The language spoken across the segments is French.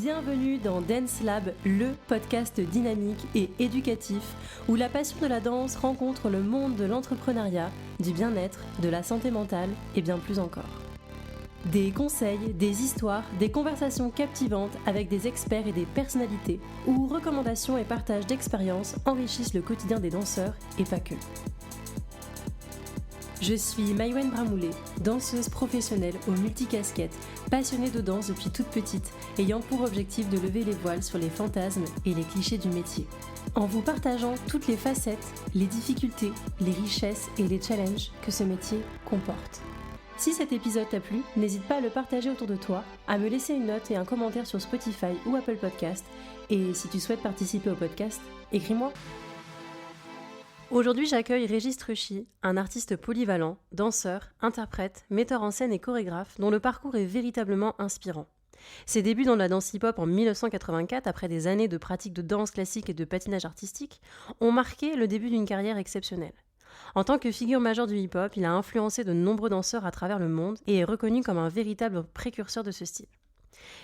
Bienvenue dans Dance Lab, le podcast dynamique et éducatif où la passion de la danse rencontre le monde de l'entrepreneuriat, du bien-être, de la santé mentale et bien plus encore. Des conseils, des histoires, des conversations captivantes avec des experts et des personnalités où recommandations et partage d'expériences enrichissent le quotidien des danseurs et pas que. Je suis Maïwenn Bramoulet, danseuse professionnelle aux multicasquettes, passionnée de danse depuis toute petite, ayant pour objectif de lever les voiles sur les fantasmes et les clichés du métier. En vous partageant toutes les facettes, les difficultés, les richesses et les challenges que ce métier comporte. Si cet épisode t'a plu, n'hésite pas à le partager autour de toi, à me laisser une note et un commentaire sur Spotify ou Apple Podcast. Et si tu souhaites participer au podcast, écris-moi. Aujourd'hui, j'accueille Régis Truchy, un artiste polyvalent, danseur, interprète, metteur en scène et chorégraphe dont le parcours est véritablement inspirant. Ses débuts dans la danse hip-hop en 1984, après des années de pratique de danse classique et de patinage artistique, ont marqué le début d'une carrière exceptionnelle. En tant que figure majeure du hip-hop, il a influencé de nombreux danseurs à travers le monde et est reconnu comme un véritable précurseur de ce style.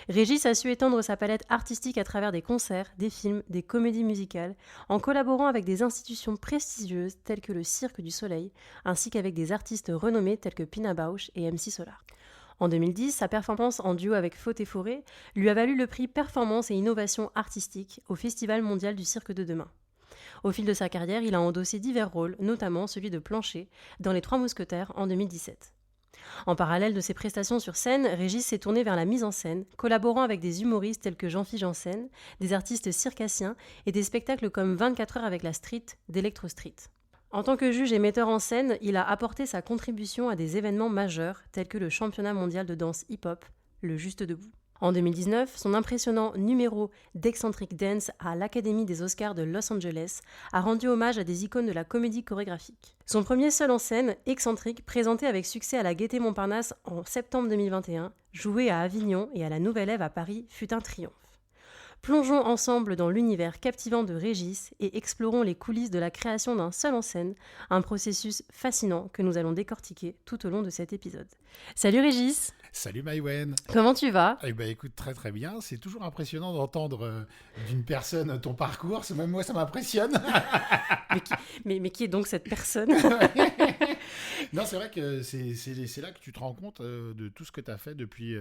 Régis a su étendre sa palette artistique à travers des concerts, des films, des comédies musicales, en collaborant avec des institutions prestigieuses telles que le Cirque du Soleil, ainsi qu'avec des artistes renommés tels que Pina Bausch et MC Solar. En 2010, sa performance en duo avec Faute et Forêt lui a valu le prix Performance et Innovation Artistique au Festival mondial du Cirque de Demain. Au fil de sa carrière, il a endossé divers rôles, notamment celui de Plancher dans Les Trois Mousquetaires en 2017. En parallèle de ses prestations sur scène, Régis s'est tourné vers la mise en scène, collaborant avec des humoristes tels que Jean-Philippe Janssen, des artistes circassiens et des spectacles comme 24 heures avec la street d'Electro Street. En tant que juge et metteur en scène, il a apporté sa contribution à des événements majeurs tels que le championnat mondial de danse hip-hop, le Juste Debout. En 2019, son impressionnant numéro d'Eccentric Dance à l'Académie des Oscars de Los Angeles a rendu hommage à des icônes de la comédie chorégraphique. Son premier seul en scène, Excentric, présenté avec succès à la Gaîté Montparnasse en septembre 2021, joué à Avignon et à la Nouvelle Ève à Paris, fut un triomphe. Plongeons ensemble dans l'univers captivant de Régis et explorons les coulisses de la création d'un seul en scène, un processus fascinant que nous allons décortiquer tout au long de cet épisode. Salut Régis! Salut Maïwenn. Comment tu vas? Eh ben, écoute, très très bien. C'est toujours impressionnant d'entendre d'une personne ton parcours. Même moi, ça m'impressionne. mais qui est donc cette personne? Non, c'est vrai que c'est là que tu te rends compte de tout ce que tu as fait depuis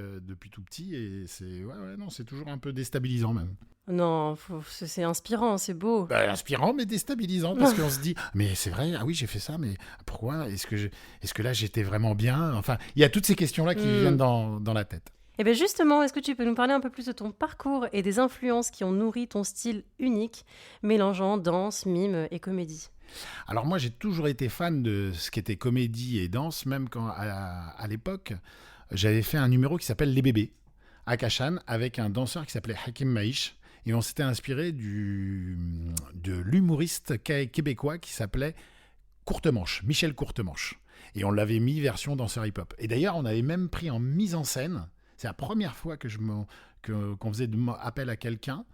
tout petit. Et c'est toujours un peu déstabilisant même. Non, c'est inspirant, c'est beau. Inspirant, mais déstabilisant, parce qu'on se dit, mais c'est vrai, ah oui, j'ai fait ça, mais pourquoi? Est-ce que là, j'étais vraiment bien? Enfin, il y a toutes ces questions-là qui viennent dans la tête. Et bien justement, est-ce que tu peux nous parler un peu plus de ton parcours et des influences qui ont nourri ton style unique, mélangeant danse, mime et comédie? Alors moi, j'ai toujours été fan de ce qui était comédie et danse, même quand, à l'époque, j'avais fait un numéro qui s'appelle Les Bébés, à Cachan, avec un danseur qui s'appelait Hakim Maïch. Et on s'était inspiré de l'humoriste québécois qui s'appelait Courtemanche, Michel Courtemanche. Et on l'avait mis version danseur hip-hop. Et d'ailleurs, on avait même pris en mise en scène, c'est la première fois qu'on faisait appel à quelqu'un,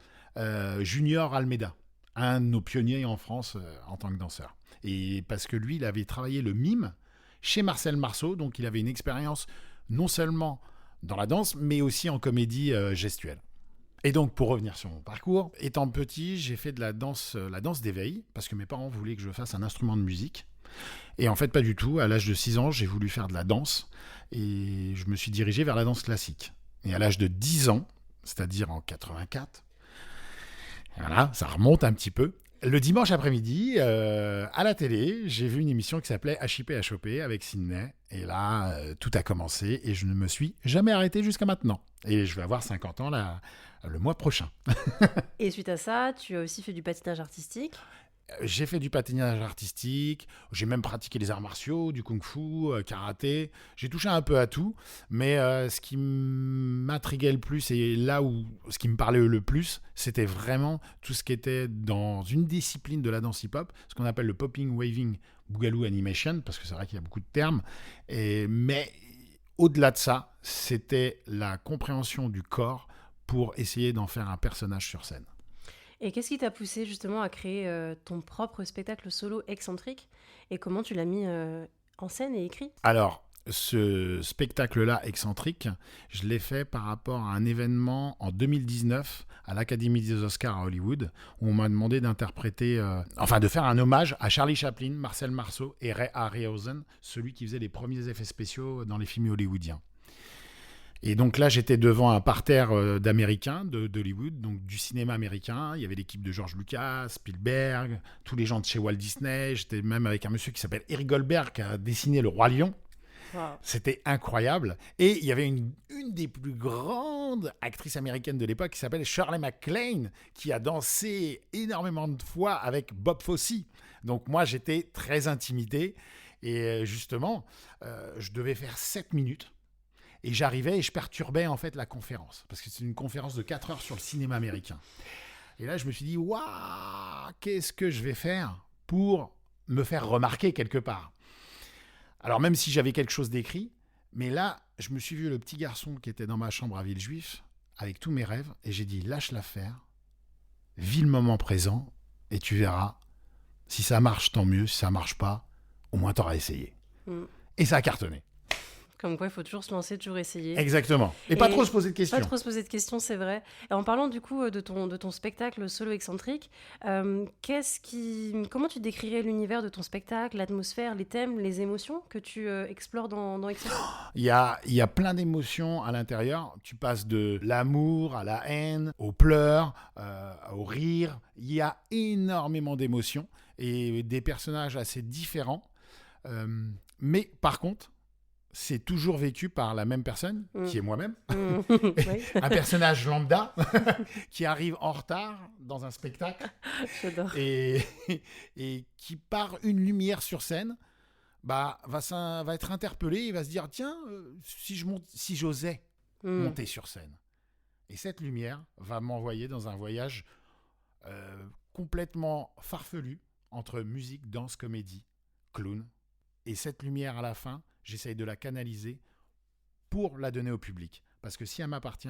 Junior Almeida, un de nos pionniers en France en tant que danseur. Et parce que lui, il avait travaillé le mime chez Marcel Marceau, donc il avait une expérience non seulement dans la danse, mais aussi en comédie gestuelle. Et donc, pour revenir sur mon parcours, étant petit, j'ai fait de la danse d'éveil, parce que mes parents voulaient que je fasse un instrument de musique. Et en fait, pas du tout. À l'âge de 6 ans, j'ai voulu faire de la danse, et je me suis dirigé vers la danse classique. Et à l'âge de 10 ans, c'est-à-dire en 84, voilà, ça remonte un petit peu. Le dimanche après-midi, à la télé, j'ai vu une émission qui s'appelait HIP HOP avec Sydney. Et là, tout a commencé et je ne me suis jamais arrêté jusqu'à maintenant. Et je vais avoir 50 ans le mois prochain. Et suite à ça, tu as aussi fait du patinage artistique? J'ai fait du patinage artistique, j'ai même pratiqué les arts martiaux, du kung-fu, karaté. J'ai touché un peu à tout, mais ce qui m'intriguait le plus et là où ce qui me parlait le plus, c'était vraiment tout ce qui était dans une discipline de la danse hip-hop, ce qu'on appelle le popping, waving, boogaloo animation, parce que c'est vrai qu'il y a beaucoup de termes. Mais au-delà de ça, c'était la compréhension du corps pour essayer d'en faire un personnage sur scène. Et qu'est-ce qui t'a poussé justement à créer ton propre spectacle solo excentrique et comment tu l'as mis en scène et écrit? Alors, ce spectacle-là excentrique, je l'ai fait par rapport à un événement en 2019 à l'Académie des Oscars à Hollywood, où on m'a demandé d'interpréter, de faire un hommage à Charlie Chaplin, Marcel Marceau et Ray Harryhausen, celui qui faisait les premiers effets spéciaux dans les films hollywoodiens. Et donc là, j'étais devant un parterre d'Américains, d'Hollywood, donc du cinéma américain. Il y avait l'équipe de George Lucas, Spielberg, tous les gens de chez Walt Disney. J'étais même avec un monsieur qui s'appelle Eric Goldberg, qui a dessiné Le Roi Lion. Wow. C'était incroyable. Et il y avait une des plus grandes actrices américaines de l'époque qui s'appelle Shirley MacLaine, qui a dansé énormément de fois avec Bob Fosse. Donc moi, j'étais très intimidé. Et justement, je devais faire 7 minutes. Et j'arrivais et je perturbais en fait la conférence. Parce que c'est une conférence de 4 heures sur le cinéma américain. Et là, je me suis dit, waouh, qu'est-ce que je vais faire pour me faire remarquer quelque part ? Alors même si j'avais quelque chose d'écrit, mais là, je me suis vu le petit garçon qui était dans ma chambre à Villejuif, avec tous mes rêves, et j'ai dit, lâche l'affaire, vis le moment présent, et tu verras, si ça marche, tant mieux, si ça marche pas, au moins t'auras essayé. Et ça a cartonné. Comme quoi, il faut toujours se lancer, toujours essayer. Exactement. Et pas trop se poser de questions. Pas trop se poser de questions, c'est vrai. Et en parlant du coup de ton spectacle solo excentrique, comment tu décrirais l'univers de ton spectacle, l'atmosphère, les thèmes, les émotions que tu explores dans Excentrique ? Il y a plein d'émotions à l'intérieur. Tu passes de l'amour à la haine, aux pleurs, au rire. Il y a énormément d'émotions et des personnages assez différents. Mais par contre, c'est toujours vécu par la même personne, qui est moi-même. Oui. Un personnage lambda qui arrive en retard dans un spectacle. J'adore. Et qui, par une lumière sur scène, va être interpellé. Il va se dire, tiens, si j'osais monter sur scène. Et cette lumière va m'envoyer dans un voyage complètement farfelu entre musique, danse, comédie, clown. Et cette lumière, à la fin, j'essaye de la canaliser pour la donner au public. Parce que si elle m'appartient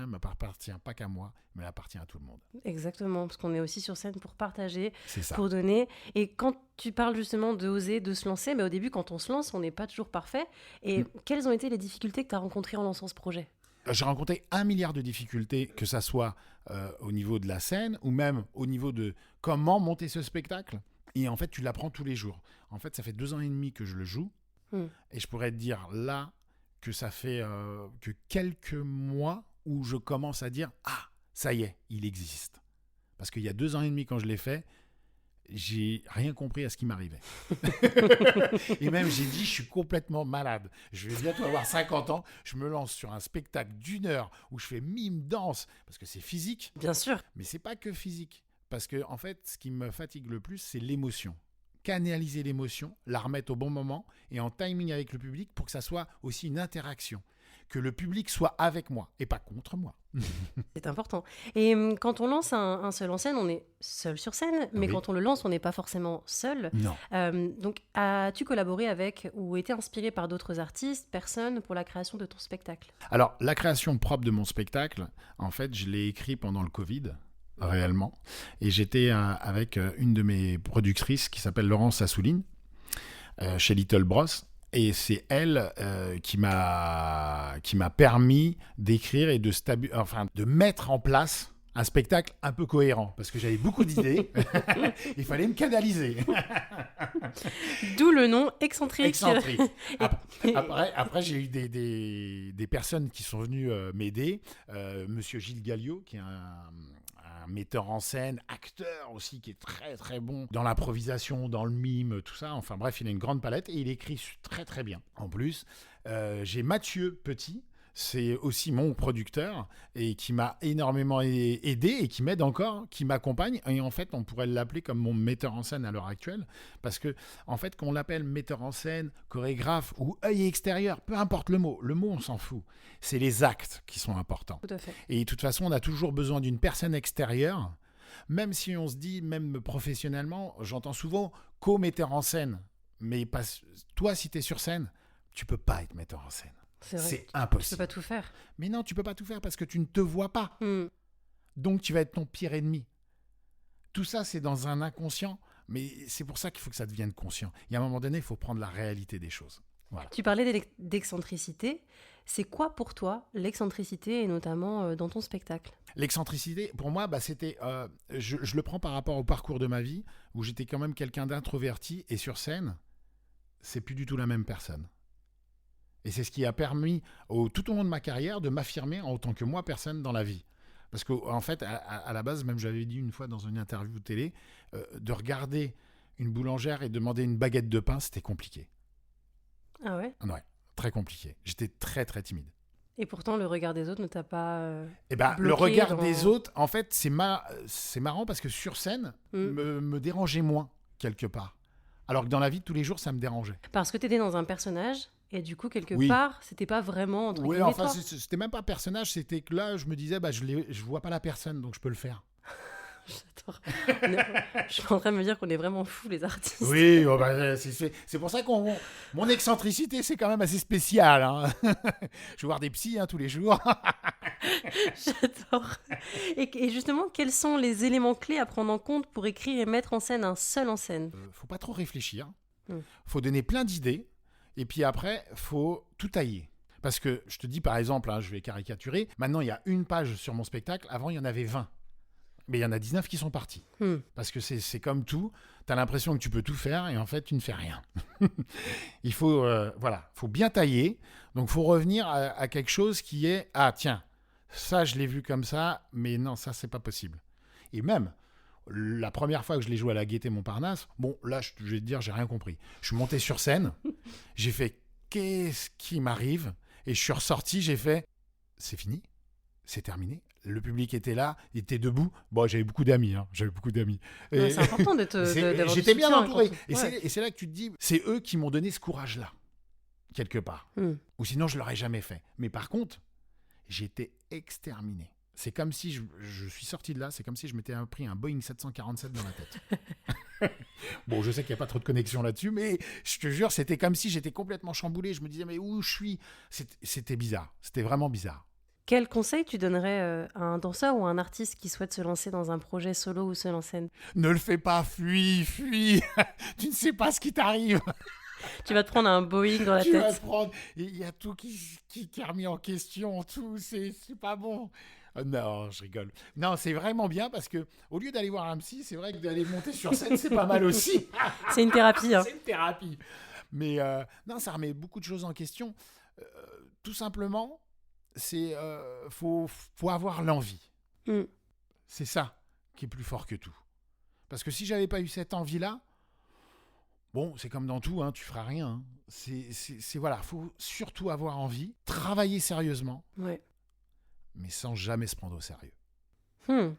pas qu'à moi, mais elle appartient à tout le monde. Exactement, parce qu'on est aussi sur scène pour partager, c'est pour donner. Et quand tu parles justement d'oser, de se lancer, au début, quand on se lance, on n'est pas toujours parfait. Et quelles ont été les difficultés que tu as rencontrées en lançant ce projet ? J'ai rencontré 1 milliard de difficultés, que ça soit au niveau de la scène ou même au niveau de comment monter ce spectacle. Et en fait, tu l'apprends tous les jours. En fait, ça fait 2 ans et demi que je le joue. Et je pourrais te dire là que ça fait que quelques mois où je commence à dire « Ah, ça y est, il existe ». Parce qu'il y a 2 ans et demi quand je l'ai fait, j'ai rien compris à ce qui m'arrivait. Et même j'ai dit « Je suis complètement malade. Je vais bientôt avoir 50 ans. Je me lance sur un spectacle d'1 heure où je fais mime, danse. » Parce que c'est physique. Bien sûr. Mais c'est pas que physique. Parce que en fait, ce qui me fatigue le plus, c'est l'émotion. Canaliser l'émotion, la remettre au bon moment et en timing avec le public pour que ça soit aussi une interaction. Que le public soit avec moi et pas contre moi. C'est important. Et quand on lance un seul en scène, on est seul sur scène, mais quand on le lance, on n'est pas forcément seul. Non. Donc, as-tu collaboré avec ou été inspiré par d'autres artistes, personnes pour la création de ton spectacle ? Alors, la création propre de mon spectacle, en fait, je l'ai écrit pendant le Covid. Réellement. Et j'étais avec une de mes productrices qui s'appelle Laurence Assouline, chez Little Bros. Et c'est elle qui m'a permis d'écrire et de mettre en place un spectacle un peu cohérent. Parce que j'avais beaucoup d'idées. Il fallait me canaliser. D'où le nom Excentrique. Excentrique. Après, j'ai eu des personnes qui sont venues m'aider. Monsieur Gilles Galliot, qui est un metteur en scène, acteur aussi, qui est très très bon dans l'improvisation, dans le mime, tout ça. Enfin bref, il a une grande palette et il écrit très très bien. En plus, j'ai Mathieu Petit, c'est aussi mon producteur et qui m'a énormément aidé et qui m'aide encore, qui m'accompagne. Et en fait, on pourrait l'appeler comme mon metteur en scène à l'heure actuelle parce que, en fait, qu'on l'appelle metteur en scène, chorégraphe ou œil extérieur, peu importe le mot, on s'en fout. C'est les actes qui sont importants. Tout à fait. Et de toute façon, on a toujours besoin d'une personne extérieure, même si on se dit, même professionnellement, j'entends souvent co-metteur en scène. Mais toi, si tu es sur scène, tu peux pas être metteur en scène. C'est impossible. Tu peux pas tout faire. Mais non, tu peux pas tout faire parce que tu ne te vois pas. Donc, tu vas être ton pire ennemi. Tout ça, c'est dans un inconscient. Mais c'est pour ça qu'il faut que ça devienne conscient. Il y a un moment donné, il faut prendre la réalité des choses. Voilà. Tu parlais d'excentricité. C'est quoi pour toi l'excentricité, et notamment dans ton spectacle? L'excentricité, pour moi, c'était. Je le prends par rapport au parcours de ma vie, où j'étais quand même quelqu'un d'introverti, et sur scène, c'est plus du tout la même personne. Et c'est ce qui a permis, tout au long de ma carrière, de m'affirmer en tant que moi, personne dans la vie. Parce qu'en fait, à la base, même j'avais dit une fois dans une interview télé, de regarder une boulangère et demander une baguette de pain, c'était compliqué. Ah ouais? Ouais, très compliqué. J'étais très, très timide. Et pourtant, le regard des autres ne t'a pas Le regard dans... des autres, en fait, c'est marrant parce que sur scène, me dérangeait moins, quelque part. Alors que dans la vie de tous les jours, ça me dérangeait. Parce que tu étais dans un personnage, et du coup, quelque Oui. part, c'était pas vraiment entre Oui, guillemets enfin, toi. c'était même pas un personnage, c'était que là, je me disais, je vois pas la personne, donc je peux le faire. J'adore. Je suis en train de me dire qu'on est vraiment fous, les artistes. Oui, c'est pour ça mon excentricité, c'est quand même assez spécial. Hein. Je vais voir des psys tous les jours. J'adore. Et justement, quels sont les éléments clés à prendre en compte pour écrire et mettre en scène un seul en scène? Faut pas trop réfléchir. Faut donner plein d'idées. Et puis après, faut tout tailler. Parce que je te dis, par exemple, je vais caricaturer, maintenant il y a une page sur mon spectacle, avant il y en avait 20. Mais il y en a 19 qui sont partis. Parce que c'est comme tout, tu as l'impression que tu peux tout faire et en fait tu ne fais rien. Il faut, faut bien tailler. Donc il faut revenir à quelque chose qui est, ah tiens, ça je l'ai vu comme ça, mais non, ça c'est pas possible. Et même, la première fois que je l'ai joué à la Gaîté Montparnasse, bon là je vais te dire, j'ai rien compris. Je suis monté sur scène, j'ai fait, qu'est-ce qui m'arrive? Et je suis ressorti, j'ai fait, c'est fini, c'est terminé. Le public était là, il était debout. Bon, j'avais beaucoup d'amis. Ouais, c'est important d'avoir j'étais du bien soutien entouré. quand Et c'est là que tu te dis, c'est eux qui m'ont donné ce courage-là, quelque part. Ou sinon, je l'aurais jamais fait. Mais par contre, j'étais exterminé. C'est comme si je suis sorti de là, c'est comme si je m'étais pris un Boeing 747 dans la tête. Bon, je sais qu'il n'y a pas trop de connexion là-dessus, mais je te jure, c'était comme si j'étais complètement chamboulé. Je me disais, mais où je suis? C'était bizarre. C'était vraiment bizarre. Quel conseil tu donnerais à un danseur ou à un artiste qui souhaite se lancer dans un projet solo ou seul en scène? Ne le fais pas, fuis. Tu ne sais pas ce qui t'arrive. Tu vas te prendre un Boeing dans la Tu vas tête. te prendre. Il y a tout qui est remis en question, tout. C'est pas bon. Non, je rigole. Non, c'est vraiment bien parce que au lieu d'aller voir un psy, c'est vrai que d'aller monter sur scène, c'est pas mal aussi. C'est une thérapie. C'est une thérapie. Mais non, ça remet beaucoup de choses en question. Tout simplement, c'est faut avoir l'envie. C'est ça qui est plus fort que tout. Parce que si j'avais pas eu cette envie-là, bon, c'est comme dans tout, tu feras rien. Voilà, faut surtout avoir envie, travailler sérieusement, mais sans jamais se prendre au sérieux.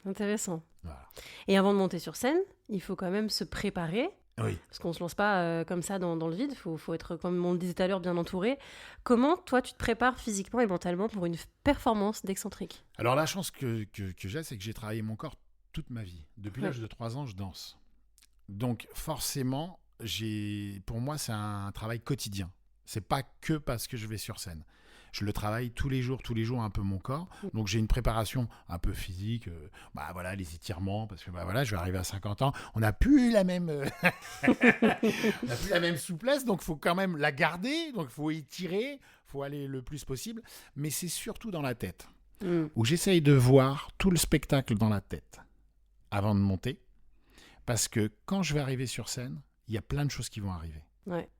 Intéressant. Voilà. Et avant de monter sur scène, il faut quand même se préparer. Oui. Parce qu'on ne se lance pas comme ça dans le vide, il faut être, comme on le disait tout à l'heure, bien entouré. Comment, toi, tu te prépares physiquement et mentalement pour une performance d'excentrique? Alors, la chance que j'ai, c'est que j'ai travaillé mon corps toute ma vie. Depuis l'âge de 3 ans, je danse. Donc, forcément, pour moi, c'est un travail quotidien. C'est pas que parce que je vais sur scène. Je le travaille tous les jours un peu mon corps. Donc j'ai une préparation un peu physique, les étirements, parce que je vais arriver à 50 ans, on n'a plus la même on n'a plus la même souplesse, donc il faut quand même la garder, donc il faut étirer, il faut aller le plus possible, mais c'est surtout dans la tête, où j'essaye de voir tout le spectacle dans la tête avant de monter, parce que quand je vais arriver sur scène, il y a plein de choses qui vont arriver. Ouais.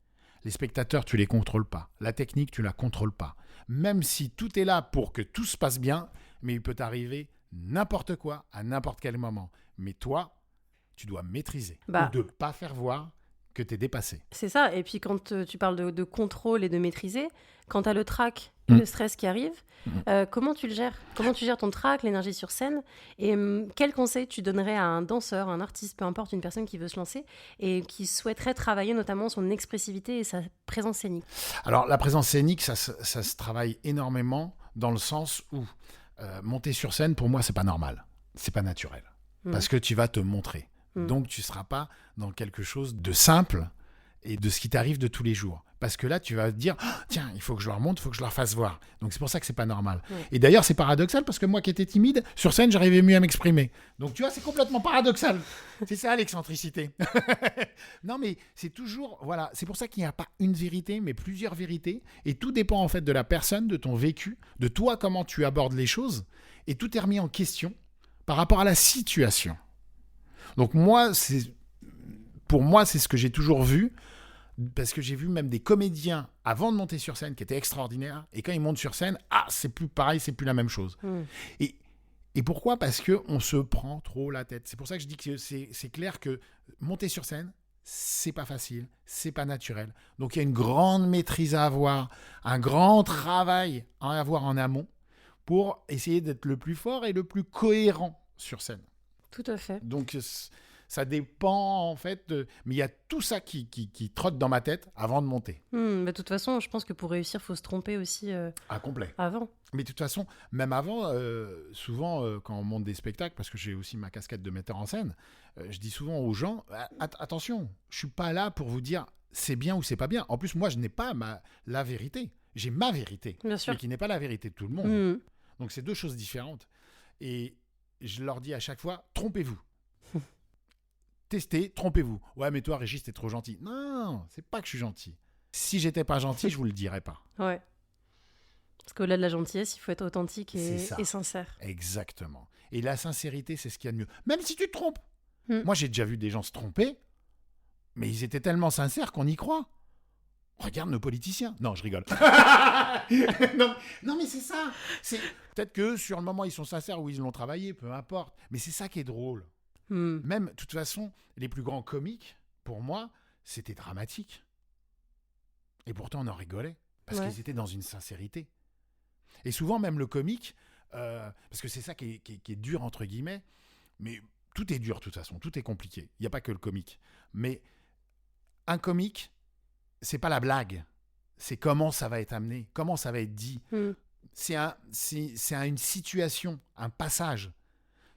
Les spectateurs, tu les contrôles pas. La technique, tu la contrôles pas. Même si tout est là pour que tout se passe bien, mais il peut t'arriver n'importe quoi à n'importe quel moment. Mais toi, tu dois maîtriser ou de pas faire voir que tu es dépassé. C'est ça. Et puis quand tu parles de contrôle et de maîtriser, quand tu as le trac et le stress qui arrivent, comment tu le gères? Comment tu gères ton trac, l'énergie sur scène? Et quel conseil tu donnerais à un danseur, un artiste, peu importe, une personne qui veut se lancer et qui souhaiterait travailler notamment son expressivité et sa présence scénique? Alors la présence scénique, ça se travaille énormément dans le sens où monter sur scène, pour moi, c'est pas normal. C'est pas naturel. Parce que tu vas te montrer. Donc tu seras pas dans quelque chose de simple et de ce qui t'arrive de tous les jours. Parce que là, tu vas te dire, ah, tiens, il faut que je leur montre, il faut que je leur fasse voir. Donc c'est pour ça que c'est pas normal. Ouais. Et d'ailleurs, c'est paradoxal parce que moi qui étais timide, sur scène, j'arrivais mieux à m'exprimer. Donc tu vois, c'est complètement paradoxal. C'est ça l'excentricité. Non, mais c'est toujours, voilà, c'est pour ça qu'il n'y a pas une vérité, mais plusieurs vérités. Et tout dépend en fait de la personne, de ton vécu, de toi, comment tu abordes les choses. Et tout est remis en question par rapport à la situation. Donc pour moi, c'est ce que j'ai toujours vu. Parce que j'ai vu même des comédiens avant de monter sur scène qui étaient extraordinaires, et quand ils montent sur scène, c'est plus pareil, c'est plus la même chose. Et pourquoi ? Parce qu'on se prend trop la tête. C'est pour ça que je dis que c'est clair que monter sur scène, c'est pas facile, c'est pas naturel. Donc il y a une grande maîtrise à avoir, un grand travail à avoir en amont pour essayer d'être le plus fort et le plus cohérent sur scène. Tout à fait. Donc ça dépend en fait, mais il y a tout ça qui trotte dans ma tête avant de monter. De toute façon, je pense que pour réussir, il faut se tromper aussi Complet. avant. Mais de toute façon, même avant, souvent quand on monte des spectacles, parce que j'ai aussi ma casquette de metteur en scène, je dis souvent aux gens, attention, je suis pas là pour vous dire c'est bien ou c'est pas bien. En plus, moi, je n'ai pas la vérité. J'ai ma vérité, Bien sûr. mais qui n'est pas la vérité de tout le monde. Donc c'est deux choses différentes. Et je leur dis à chaque fois, trompez-vous. Testez, trompez-vous. Ouais, mais toi, Régis, t'es trop gentil. Non, c'est pas que je suis gentil. Si j'étais pas gentil, je vous le dirais pas. Ouais. Parce qu'au-delà de la gentillesse, il faut être authentique et sincère. Exactement. Et la sincérité, c'est ce qu'il y a de mieux. Même si tu te trompes. Moi, j'ai déjà vu des gens se tromper, mais ils étaient tellement sincères qu'on y croit. Regarde nos politiciens. Non, je rigole. non, mais c'est ça. Peut-être que sur le moment, ils sont sincères ou ils l'ont travaillé, peu importe. Mais c'est ça qui est drôle. Même, de toute façon, les plus grands comiques, pour moi, c'était dramatique. Et pourtant, on en rigolait. Parce qu'ils étaient dans une sincérité. Et souvent, même le comique, parce que c'est ça qui est dur, entre guillemets, mais tout est dur, de toute façon. Tout est compliqué. Il n'y a pas que le comique. Mais un comique, c'est pas la blague. C'est comment ça va être amené, comment ça va être dit. C'est une situation, un passage.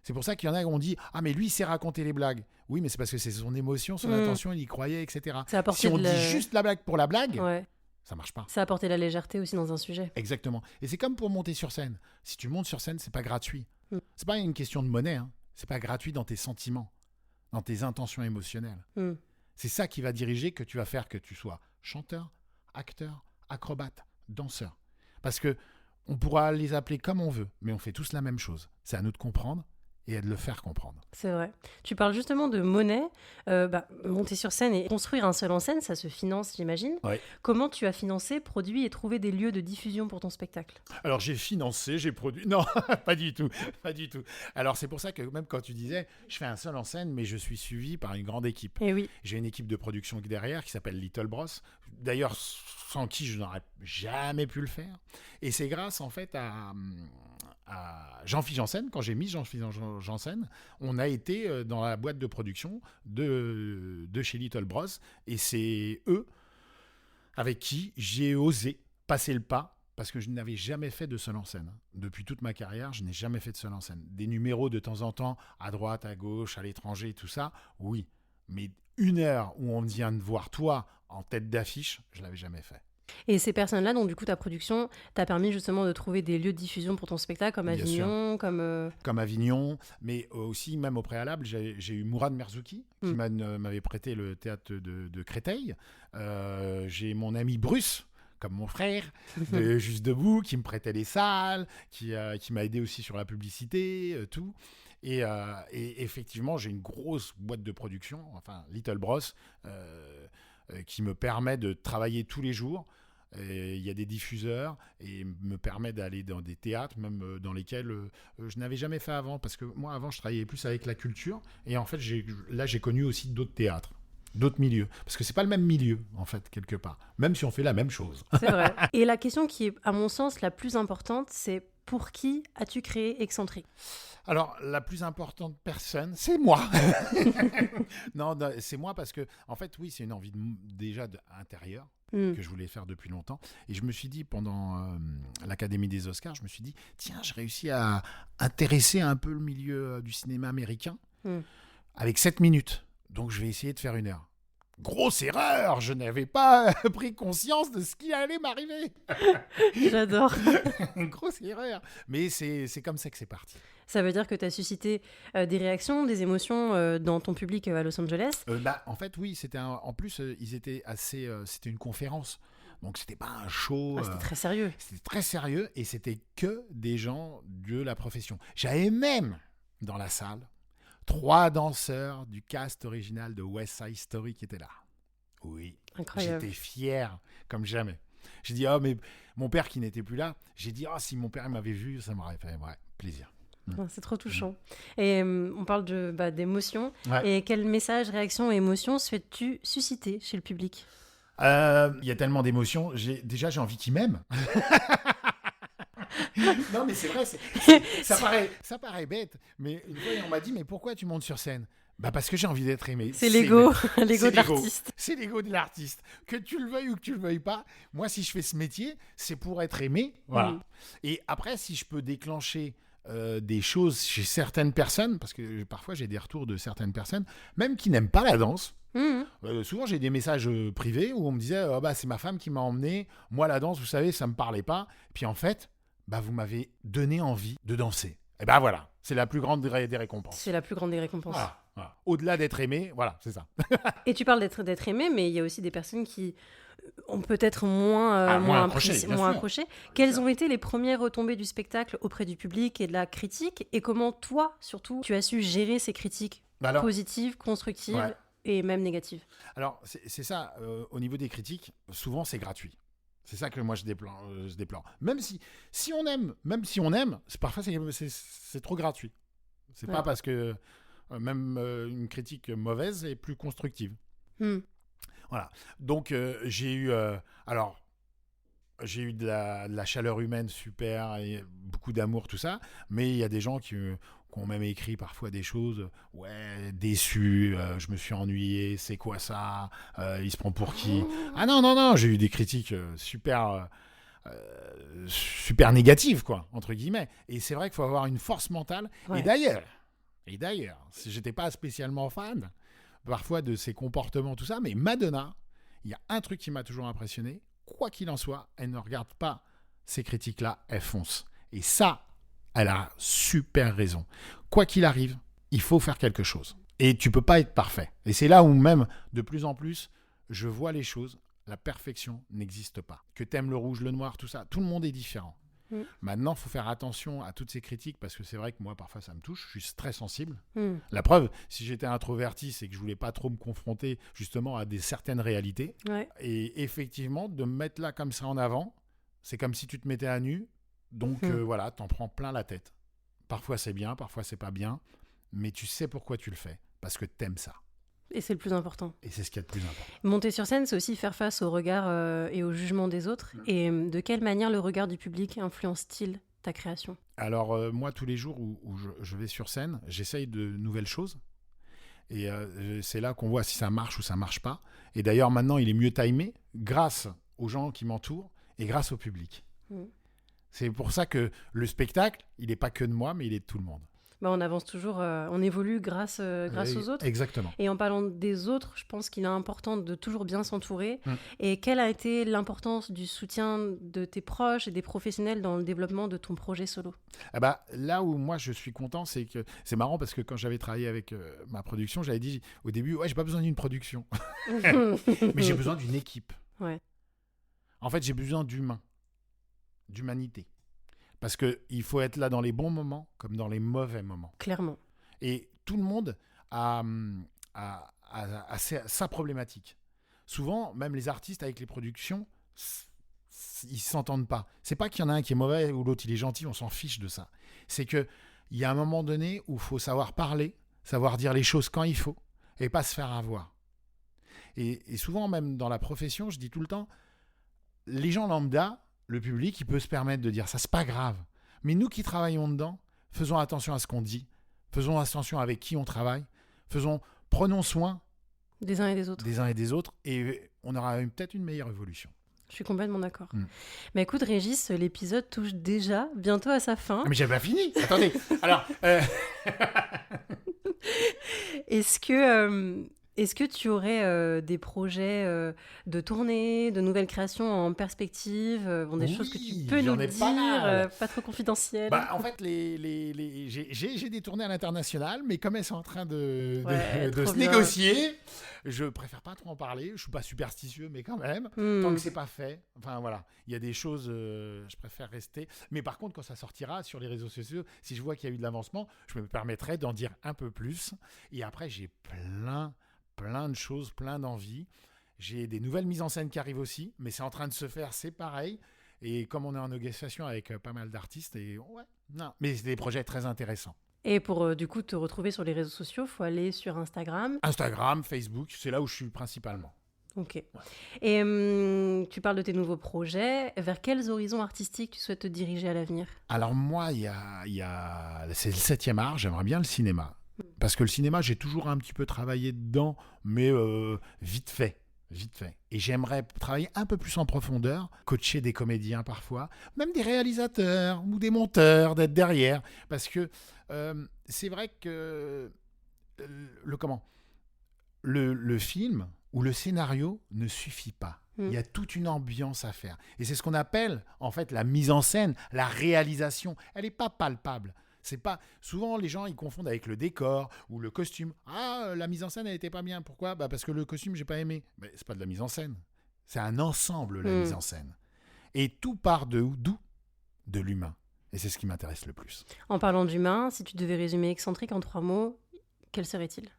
C'est pour ça qu'il y en a qui ont dit « Ah, mais lui, il sait raconter les blagues. » Oui, mais c'est parce que c'est son émotion, son intention, il y croyait, etc. Si on dit juste la blague pour la blague, ça marche pas. Ça apporte la légèreté aussi dans un sujet. Exactement. Et c'est comme pour monter sur scène. Si tu montes sur scène, c'est pas gratuit. C'est pas une question de monnaie. C'est pas gratuit dans tes sentiments, dans tes intentions émotionnelles. C'est ça qui va diriger que tu vas faire que tu sois chanteur, acteur, acrobate, danseur. Parce que on pourra les appeler comme on veut, mais on fait tous la même chose. C'est à nous de comprendre et de le faire comprendre. C'est vrai. Tu parles justement de monnaie. Monter sur scène et construire un seul en scène, ça se finance, j'imagine. Ouais. Comment tu as financé, produit et trouvé des lieux de diffusion pour ton spectacle ? Alors, j'ai financé, j'ai produit... Non, pas du tout. Alors, c'est pour ça que même quand tu disais, je fais un seul en scène, mais je suis suivi par une grande équipe. Et oui. J'ai une équipe de production derrière qui s'appelle Little Bros. D'ailleurs, sans qui je n'aurais jamais pu le faire. Et c'est grâce, en fait, à Jean-Philippe Janssen. Quand j'ai mis Jean-Philippe Janssen, on a été dans la boîte de production de chez Little Bros. Et c'est eux avec qui j'ai osé passer le pas, parce que je n'avais jamais fait de seul en scène. Depuis toute ma carrière, je n'ai jamais fait de seul en scène. Des numéros de temps en temps, à droite, à gauche, à l'étranger, tout ça, oui. Mais une heure où on vient de voir toi en tête d'affiche, je ne l'avais jamais fait. Et ces personnes-là, donc du coup, ta production t'a permis justement de trouver des lieux de diffusion pour ton spectacle, comme Avignon, comme Avignon, mais aussi, même au préalable, j'ai eu Mourad Merzouki, qui m'avait prêté le théâtre de Créteil. J'ai mon ami Bruce, comme mon frère, de Juste Debout, qui me prêtait les salles, qui m'a aidé aussi sur la publicité, tout. Et effectivement, j'ai une grosse boîte de production, enfin Little Bros, qui me permet de travailler tous les jours. Il y a des diffuseurs et me permet d'aller dans des théâtres, même dans lesquels je n'avais jamais fait avant. Parce que moi, avant, je travaillais plus avec la culture. Et en fait, j'ai connu aussi d'autres théâtres, d'autres milieux. Parce que c'est pas le même milieu, en fait, quelque part. Même si on fait la même chose. C'est vrai. Et la question qui est, à mon sens, la plus importante, c'est pour qui as-tu créé Excentrique ? Alors, la plus importante personne, c'est moi. Non, c'est moi parce que, en fait, oui, c'est une envie déjà intérieure que je voulais faire depuis longtemps. Et je me suis dit, pendant l'Académie des Oscars, je me suis dit, tiens, j'ai réussi à intéresser un peu le milieu du cinéma américain avec 7 minutes. Donc, je vais essayer de faire 1 heure. Grosse erreur, je n'avais pas pris conscience de ce qui allait m'arriver. J'adore. Grosse erreur. Mais c'est comme ça que c'est parti. Ça veut dire que tu as suscité des réactions, des émotions dans ton public à Los Angeles. En fait, oui, en plus, ils étaient assez... c'était une conférence. Donc, c'était pas un show. C'était très sérieux. C'était très sérieux et c'était que des gens de la profession. J'avais même, dans la salle, 3 danseurs du cast original de West Side Story qui étaient là. Oui, Incroyable. j'étais fier comme jamais. J'ai dit, oh, mais mon père qui n'était plus là, j'ai dit, oh, si mon père m'avait vu, ça m'aurait fait plaisir. C'est trop touchant. Et on parle d'émotions. Ouais. Et quel message, réaction et émotion souhaites-tu susciter chez le public ? Il y a tellement d'émotions. Déjà, j'ai envie qu'ils m'aiment. Non, mais c'est vrai, ça paraît bête. Mais une fois, on m'a dit, mais pourquoi tu montes sur scène ? Parce que j'ai envie d'être aimé. C'est l'ego, l'ego de l'artiste. C'est l'ego de l'artiste. Que tu le veuilles ou que tu le veuilles pas, moi, si je fais ce métier, c'est pour être aimé. Voilà. Et après, si je peux déclencher des choses chez certaines personnes, parce que parfois, j'ai des retours de certaines personnes, même qui n'aiment pas la danse. Souvent, j'ai des messages privés où on me disait c'est ma femme qui m'a emmené. Moi, la danse, vous savez, ça me parlait pas. Puis en fait, vous m'avez donné envie de danser. Et voilà, c'est la plus grande des récompenses. C'est la plus grande des récompenses. Voilà. Au-delà d'être aimé, voilà, c'est ça. Et tu parles d'être aimé, mais il y a aussi des personnes qui ont peut-être moins accroché. Quelles ont été les premières retombées du spectacle auprès du public et de la critique ? Et comment toi, surtout, tu as su gérer ces critiques positives, constructives et même négatives ? Alors, c'est ça, au niveau des critiques, souvent c'est gratuit. C'est ça que moi je déplore. Même si on aime, parfois c'est trop gratuit. C'est pas parce que même une critique mauvaise est plus constructive. Voilà. Donc j'ai eu de la chaleur humaine super, et beaucoup d'amour, tout ça. Mais il y a des gens qui ont même écrit parfois des choses, déçu, je me suis ennuyé, c'est quoi ça, il se prend pour qui ? Ah non, j'ai eu des critiques super négatives, quoi, entre guillemets. Et c'est vrai qu'il faut avoir une force mentale. Ouais. Et d'ailleurs, si j'étais pas spécialement fan, parfois de ses comportements, tout ça, mais Madonna, il y a un truc qui m'a toujours impressionné, quoi qu'il en soit, elle ne regarde pas ces critiques-là, elle fonce. Et ça, elle a super raison. Quoi qu'il arrive, il faut faire quelque chose. Et tu peux pas être parfait. Et c'est là où même, de plus en plus, je vois les choses. La perfection n'existe pas. Que t'aimes le rouge, le noir, tout ça, tout le monde est différent. Maintenant, il faut faire attention à toutes ces critiques parce que c'est vrai que moi, parfois, ça me touche. Je suis très sensible. La preuve, si j'étais introverti, c'est que je voulais pas trop me confronter justement à certaines réalités. Ouais. Et effectivement, de me mettre là comme ça en avant, c'est comme si tu te mettais à nu. Donc voilà, t'en prends plein la tête. Parfois, c'est bien, parfois, c'est pas bien. Mais tu sais pourquoi tu le fais. Parce que t'aimes ça. Et c'est le plus important. Et c'est ce qu'il y a de plus important. Monter sur scène, c'est aussi faire face au regard et au jugement des autres. Et de quelle manière le regard du public influence-t-il ta création ? Alors, moi, tous les jours où je vais sur scène, j'essaye de nouvelles choses. Et c'est là qu'on voit si ça marche ou ça marche pas. Et d'ailleurs, maintenant, il est mieux timé grâce aux gens qui m'entourent et grâce au public. C'est pour ça que le spectacle, il n'est pas que de moi, mais il est de tout le monde. On avance toujours, on évolue grâce aux autres. Exactement. Et en parlant des autres, je pense qu'il est important de toujours bien s'entourer. Et quelle a été l'importance du soutien de tes proches et des professionnels dans le développement de ton projet solo ? Là où moi je suis content, c'est que c'est marrant parce que quand j'avais travaillé avec ma production, j'avais dit au début, j'ai pas besoin d'une production, mais j'ai besoin d'une équipe. Ouais. En fait, j'ai besoin d'humanité. Parce qu'il faut être là dans les bons moments comme dans les mauvais moments. Clairement. Et tout le monde a sa problématique. Souvent, même les artistes avec les productions, ils ne s'entendent pas. C'est pas qu'il y en a un qui est mauvais ou l'autre il est gentil, on s'en fiche de ça. C'est qu'il y a un moment donné où il faut savoir parler, savoir dire les choses quand il faut et pas se faire avoir. Et souvent, même dans la profession, je dis tout le temps, les gens lambda, le public, il peut se permettre de dire ça, c'est pas grave. Mais nous qui travaillons dedans, faisons attention à ce qu'on dit, faisons attention avec qui on travaille, prenons soin des uns et des autres. Et on aura peut-être une meilleure évolution. Je suis complètement d'accord. Mais écoute, Régis, l'épisode touche déjà bientôt à sa fin. Mais j'avais pas fini. Attendez. Alors, est-ce que Est-ce que tu aurais des projets de tournée, de nouvelles créations en perspective, des choses que tu Oui, peux nous j'en ai dire, pas mal. pas trop confidentielles? Bah, en fait, j'ai des tournées à l'international, mais comme elles sont en train Ouais, de trop se bien. négocier, je préfère pas trop en parler. Je suis pas superstitieux, mais quand même, tant Hmm. que c'est pas fait. Enfin voilà, il y a des choses, je préfère rester. Mais par contre, quand ça sortira sur les réseaux sociaux, si je vois qu'il y a eu de l'avancement, je me permettrai d'en dire un peu plus. Et après, j'ai plein de choses, plein d'envies. J'ai des nouvelles mises en scène qui arrivent aussi, mais c'est en train de se faire, c'est pareil. Et comme on est en négociation avec pas mal d'artistes, et ouais, non, mais c'est des projets très intéressants. Et pour du coup te retrouver sur les réseaux sociaux, faut aller sur Instagram. Instagram, Facebook, c'est là où je suis principalement. Ok. Ouais. Et tu parles de tes nouveaux projets. Vers quels horizons artistiques tu souhaites te diriger à l'avenir? Alors moi, c'est le 7e art, j'aimerais bien le cinéma. Parce que le cinéma, j'ai toujours un petit peu travaillé dedans, mais vite fait. Vite fait. Et j'aimerais travailler un peu plus en profondeur, coacher des comédiens parfois, même des réalisateurs ou des monteurs, d'être derrière. Parce que c'est vrai que comment le film ou le scénario ne suffit pas. Il y a toute une ambiance à faire. Et c'est ce qu'on appelle, en fait, la mise en scène, la réalisation. Elle n'est pas palpable. C'est pas souvent les gens ils confondent avec le décor ou le costume. Ah, la mise en scène elle était pas bien. Pourquoi ? Bah parce que le costume j'ai pas aimé. Mais c'est pas de la mise en scène. C'est un ensemble la mise en scène. Et tout part de d'où ? De l'humain. Et c'est ce qui m'intéresse le plus. En parlant d'humain, si tu devais résumer Excentrique en 3 mots, quel serait-il?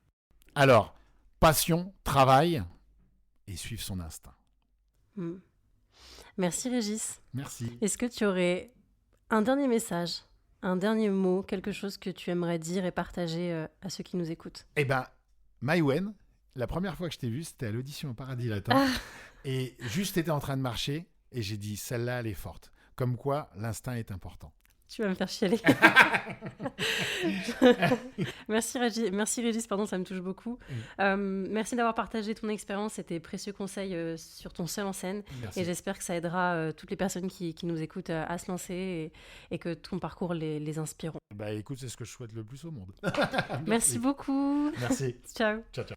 Alors, passion, travail et suivre son instinct. Merci Régis. Merci. Est-ce que tu aurais un dernier message, un dernier mot, quelque chose que tu aimerais dire et partager à ceux qui nous écoutent? Eh ben, Maïwen, la première fois que je t'ai vu, c'était à l'audition au Paradis Latin. Et juste t'étais en train de marcher et j'ai dit, celle-là, elle est forte. Comme quoi, l'instinct est important. Tu vas me faire chialer. Merci Régis, pardon, ça me touche beaucoup. Merci d'avoir partagé ton expérience et tes précieux conseils sur ton seul en scène. Merci. Et j'espère que ça aidera toutes les personnes qui nous écoutent à se lancer et que ton parcours les inspirera. Bah écoute, c'est ce que je souhaite le plus au monde. Merci beaucoup. Merci. Ciao. Ciao, ciao.